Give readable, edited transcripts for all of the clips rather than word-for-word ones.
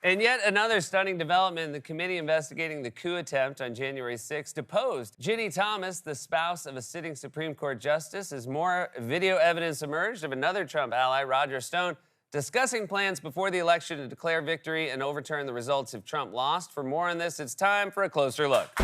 And yet another stunning development, the committee investigating the coup attempt on January 6 deposed Ginny Thomas, the spouse of a sitting Supreme Court justice, as more video evidence emerged of another Trump ally, Roger Stone, discussing plans before the election to declare victory and overturn the results if Trump lost. For more on this, it's time for a closer look.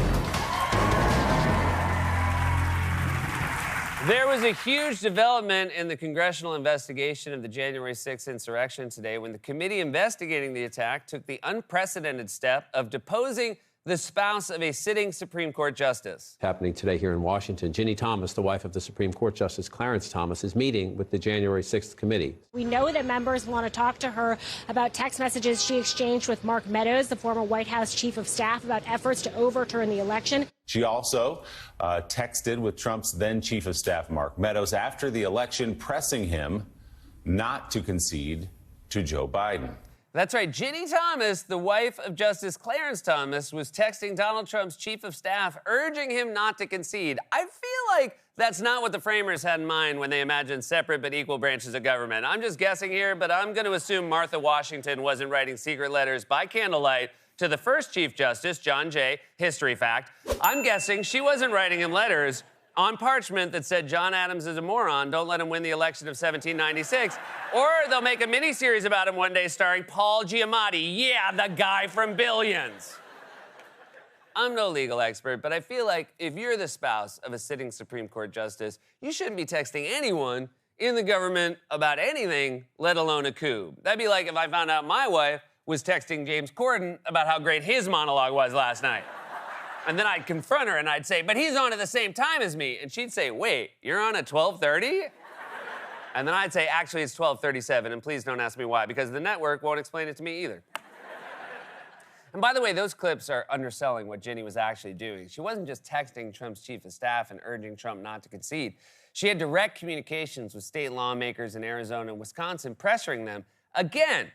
There was a huge development in the congressional investigation of the January 6th insurrection today when the committee investigating the attack took the unprecedented step of deposing the spouse of a sitting Supreme Court justice. Happening today here in Washington, Ginny Thomas, the wife of the Supreme Court Justice Clarence Thomas, is meeting with the January 6th committee. We know that members want to talk to her about text messages she exchanged with Mark Meadows, the former White House chief of staff, about efforts to overturn the election. She also texted with Trump's then chief of staff, Mark Meadows, after the election, pressing him not to concede to Joe Biden. That's right. Ginny Thomas, the wife of Justice Clarence Thomas, was texting Donald Trump's chief of staff, urging him not to concede. I feel like that's not what the framers had in mind when they imagined separate but equal branches of government. I'm just guessing here, but I'm going to assume Martha Washington wasn't writing secret letters by candlelight to the first Chief Justice, John Jay, history fact. I'm guessing she wasn't writing him letters on parchment that said John Adams is a moron, don't let him win the election of 1796. Or they'll make a miniseries about him one day starring Paul Giamatti. Yeah, the guy from Billions. I'm no legal expert, but I feel like if you're the spouse of a sitting Supreme Court justice, you shouldn't be texting anyone in the government about anything, let alone a coup. That'd be like if I found out my wife was texting James Corden about how great his monologue was last night. And then I'd confront her and I'd say, but he's on at the same time as me. And she'd say, wait, you're on at 12:30? And then I'd say, actually, it's 12:37, and please don't ask me why, because the network won't explain it to me either. And by the way, those clips are underselling what Ginny was actually doing. She wasn't just texting Trump's chief of staff and urging Trump not to concede. She had direct communications with state lawmakers in Arizona and Wisconsin, pressuring them, again,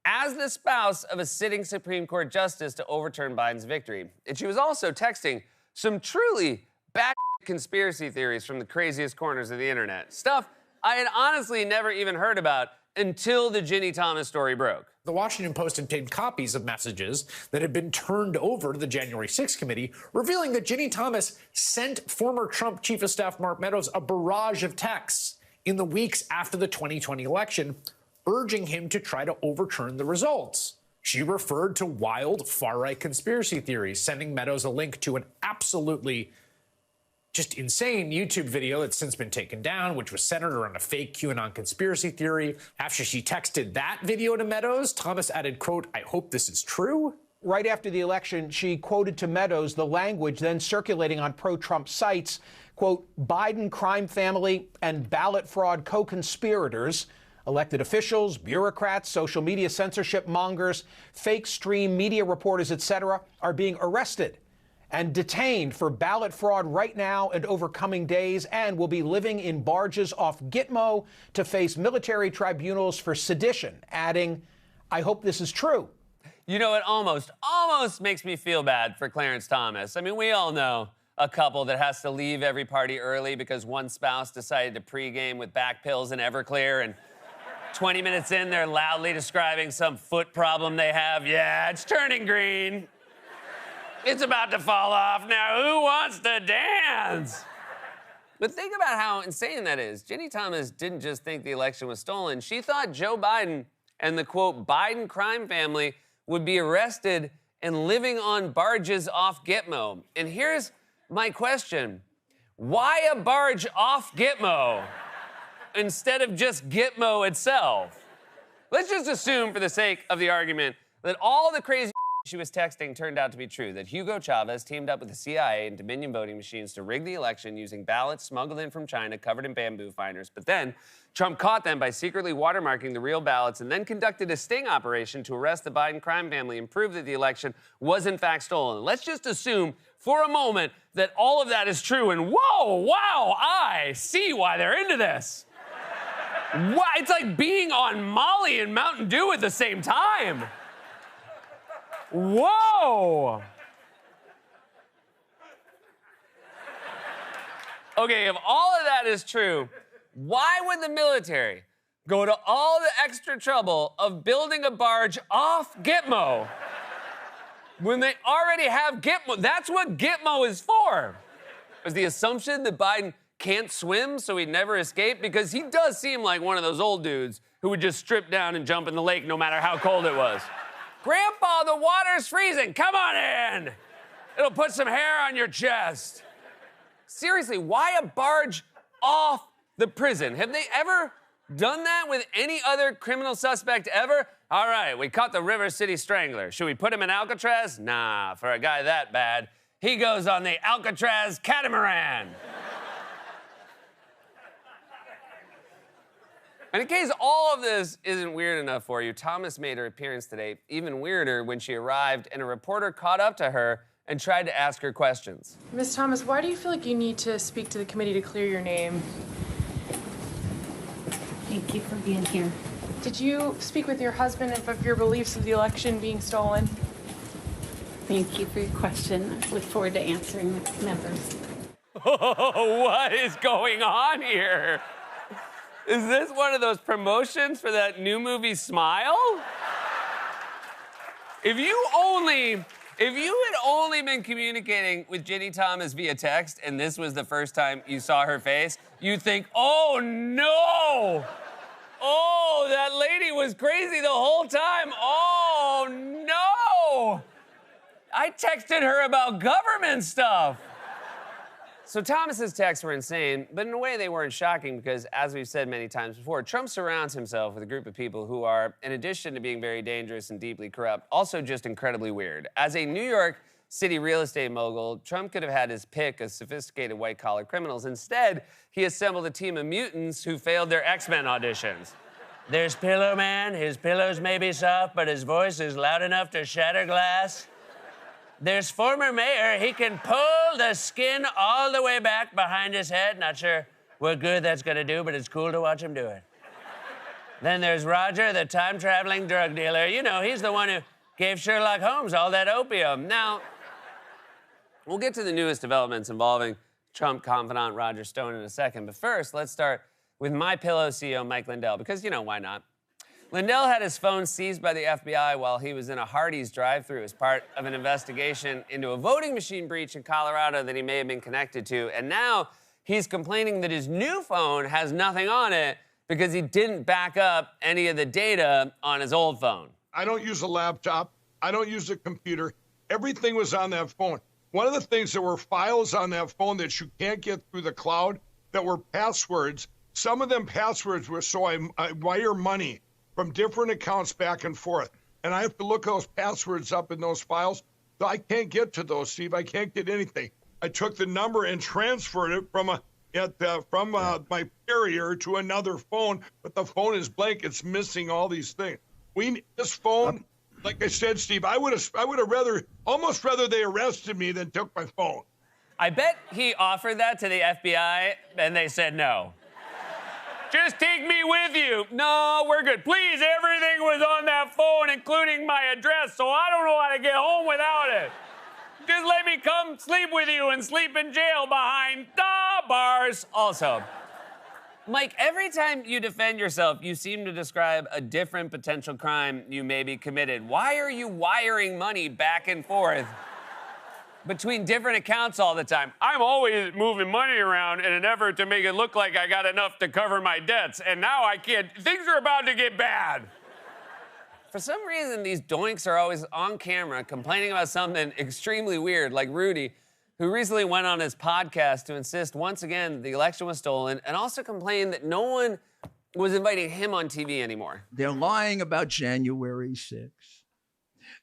as the spouse of a sitting Supreme Court justice, to overturn Biden's victory. And she was also texting some truly bad conspiracy theories from the craziest corners of the internet. Stuff I had honestly never even heard about until the Ginny Thomas story broke. The Washington Post obtained copies of messages that had been turned over to the January 6th committee, revealing that Ginny Thomas sent former Trump Chief of Staff Mark Meadows a barrage of texts in the weeks after the 2020 election, urging him to try to overturn the results. She referred to wild far-right conspiracy theories, sending Meadows a link to an absolutely just insane YouTube video that's since been taken down, which was centered around a fake QAnon conspiracy theory. After she texted that video to Meadows, Thomas added, quote, "I hope this is true." Right after the election, she quoted to Meadows the language then circulating on pro-Trump sites, quote, "Biden crime family and ballot fraud co-conspirators, elected officials, bureaucrats, social media censorship mongers, fake stream media reporters, etc., are being arrested and detained for ballot fraud right now and over coming days, and will be living in barges off Gitmo to face military tribunals for sedition," adding, "I hope this is true." You know, it almost makes me feel bad for Clarence Thomas. I mean, we all know a couple that has to leave every party early because one spouse decided to pregame with back pills and Everclear, and 20 minutes in, they're loudly describing some foot problem they have. Yeah, it's turning green. It's about to fall off. Now, who wants to dance? But think about how insane that is. Ginny Thomas didn't just think the election was stolen. She thought Joe Biden and the, quote, Biden crime family would be arrested and living on barges off Gitmo. And here's my question. Why a barge off Gitmo instead of just Gitmo itself? Let's just assume, for the sake of the argument, that all the crazy she was texting turned out to be true, that Hugo Chavez teamed up with the CIA and Dominion voting machines to rig the election using ballots smuggled in from China covered in bamboo finders. But then Trump caught them by secretly watermarking the real ballots and then conducted a sting operation to arrest the Biden crime family and prove that the election was in fact stolen. Let's just assume for a moment that all of that is true, and whoa, wow, I see why they're into this. Wow, it's like being on Molly and Mountain Dew at the same time. Whoa! Okay, if all of that is true, why would the military go to all the extra trouble of building a barge off Gitmo when they already have Gitmo? That's what Gitmo is for. Is the assumption that Biden can't swim so he'd never escape? Because he does seem like one of those old dudes who would just strip down and jump in the lake no matter how cold it was. Grandpa, the water's freezing. Come on in. It'll put some hair on your chest. Seriously, why a barge off the prison? Have they ever done that with any other criminal suspect ever? All right, we caught the River City Strangler. Should we put him in Alcatraz? Nah, for a guy that bad, he goes on the Alcatraz catamaran. And in case all of this isn't weird enough for you, Thomas made her appearance today even weirder when she arrived and a reporter caught up to her and tried to ask her questions. Ms. Thomas, why do you feel like you need to speak to the committee to clear your name? Thank you for being here. Did you speak with your husband of your beliefs of the election being stolen? Thank you for your question. I look forward to answering the members. What is going on here? Is this one of those promotions for that new movie, Smile? If you had only been communicating with Ginny Thomas via text and this was the first time you saw her face, you'd think, oh no! Oh, that lady was crazy the whole time. Oh no! I texted her about government stuff. So Thomas's texts were insane, but in a way they weren't shocking because, as we've said many times before, Trump surrounds himself with a group of people who are, in addition to being very dangerous and deeply corrupt, also just incredibly weird. As a New York City real estate mogul, Trump could have had his pick of sophisticated white-collar criminals. Instead, he assembled a team of mutants who failed their X-Men auditions. There's Pillow Man. His pillows may be soft, but his voice is loud enough to shatter glass. There's former mayor. He can pull the skin all the way back behind his head. Not sure what good that's gonna do, but it's cool to watch him do it. Then there's Roger, the time-traveling drug dealer. You know, he's the one who gave Sherlock Holmes all that opium. Now, we'll get to the newest developments involving Trump confidant Roger Stone in a second, but first, let's start with MyPillow CEO Mike Lindell, because, you know, why not? Lindell had his phone seized by the FBI while he was in a Hardee's drive-thru as part of an investigation into a voting machine breach in Colorado that he may have been connected to. And now he's complaining that his new phone has nothing on it because he didn't back up any of the data on his old phone. I don't use a laptop. I don't use a computer. Everything was on that phone. One of the things that were files on that phone that you can't get through the cloud that were passwords. Some of them passwords were so I wire money from different accounts back and forth. And I have to look those passwords up in those files. So I can't get to those, Steve. I can't get anything. I took the number and transferred it from my carrier to another phone, but the phone is blank. It's missing all these things. This phone, like I said, Steve, I would have almost rather they arrested me than took my phone. I bet he offered that to the FBI and they said no. Just take me with you. No, we're good. Please, everything was on that phone, including my address, so I don't know how to get home without it. Just let me come sleep with you and sleep in jail behind the bars. Also, Mike, every time you defend yourself, you seem to describe a different potential crime you may be committed. Why are you wiring money back and forth between different accounts all the time? I'm always moving money around in an effort to make it look like I got enough to cover my debts, and now I can't. Things are about to get bad. For some reason, these doinks are always on camera complaining about something extremely weird, like Rudy, who recently went on his podcast to insist once again the election was stolen and also complained that no one was inviting him on TV anymore. They're lying about January 6th.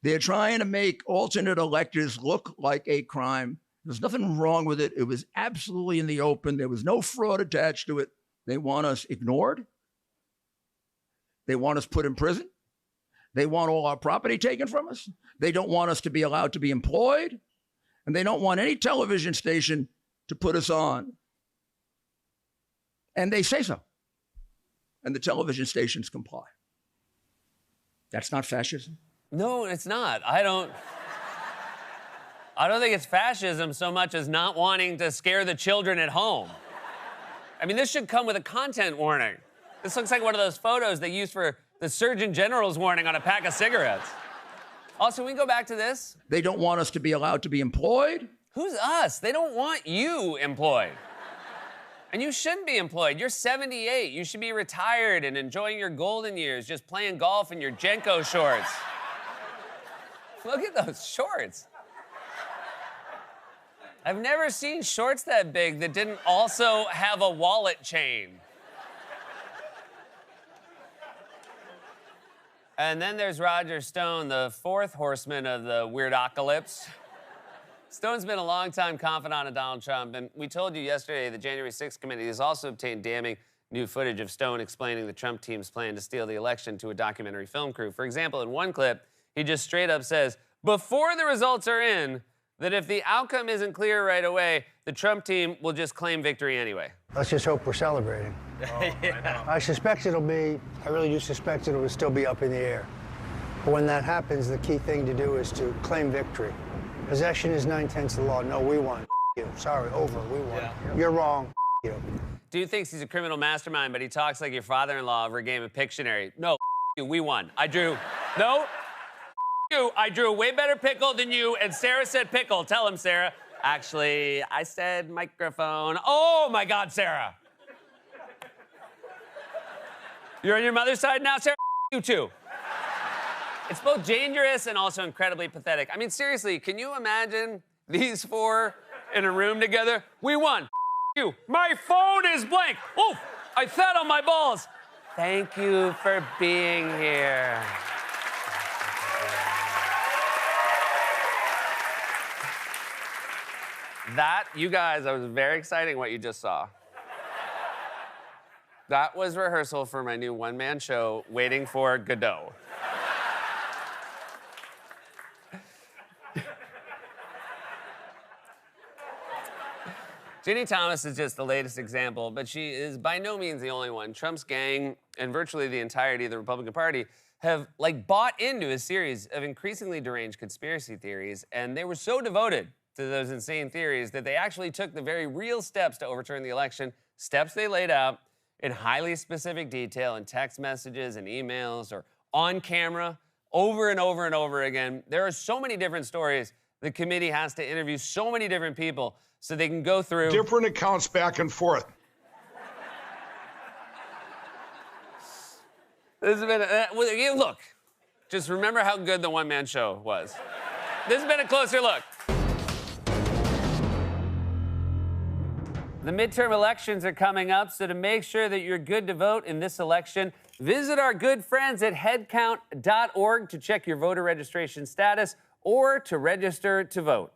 They're trying to make alternate electors look like a crime. There's nothing wrong with it. It was absolutely in the open. There was no fraud attached to it. They want us ignored. They want us put in prison. They want all our property taken from us. They don't want us to be allowed to be employed. And they don't want any television station to put us on. And they say so. And the television stations comply. That's not fascism. No, it's not. I don't think it's fascism so much as not wanting to scare the children at home. I mean, this should come with a content warning. This looks like one of those photos they use for the Surgeon General's warning on a pack of cigarettes. Also, we can go back to this. They don't want us to be allowed to be employed. Who's us? They don't want you employed. And you shouldn't be employed. You're 78. You should be retired and enjoying your golden years, just playing golf in your Jenko shorts. Look at those shorts. I've never seen shorts that big that didn't also have a wallet chain. And then there's Roger Stone, the fourth horseman of the Weirdocalypse. Stone's been a longtime confidant of Donald Trump, and we told you yesterday the January 6th committee has also obtained damning new footage of Stone explaining the Trump team's plan to steal the election to a documentary film crew. For example, in one clip, he just straight up says, before the results are in, that if the outcome isn't clear right away, the Trump team will just claim victory anyway. Let's just hope we're celebrating. Yeah. I really do suspect it'll still be up in the air. But when that happens, the key thing to do is to claim victory. Possession is 9/10 of the law. No, we won. You. Sorry, over. We won. Yeah. You're wrong. You. Dude thinks he's a criminal mastermind, but he talks like your father-in-law over a game of Pictionary. No, you. We won. I drew. No. You. I drew a way better pickle than you, and Sarah said pickle. Tell him, Sarah. Actually, I said microphone. Oh my God, Sarah. You're on your mother's side now, Sarah? You too. It's both dangerous and also incredibly pathetic. I mean, seriously, can you imagine these four in a room together? We won. You. My phone is blank. Oh, I sat on my balls. Thank you for being here. That, you guys, that was very exciting what you just saw. That was rehearsal for my new one-man show, Waiting for Godot. Ginny Thomas is just the latest example, but she is by no means the only one. Trump's gang and virtually the entirety of the Republican Party have, bought into a series of increasingly deranged conspiracy theories, and they were so devoted to those insane theories that they actually took the very real steps to overturn the election, steps they laid out in highly specific detail in text messages and emails or on camera over and over and over again. There are so many different stories. The committee has to interview so many different people so they can go through different accounts back and forth. This has been look, just remember how good the one-man show was. This has been a closer look. The midterm elections are coming up, so to make sure that you're good to vote in this election, visit our good friends at headcount.org to check your voter registration status or to register to vote.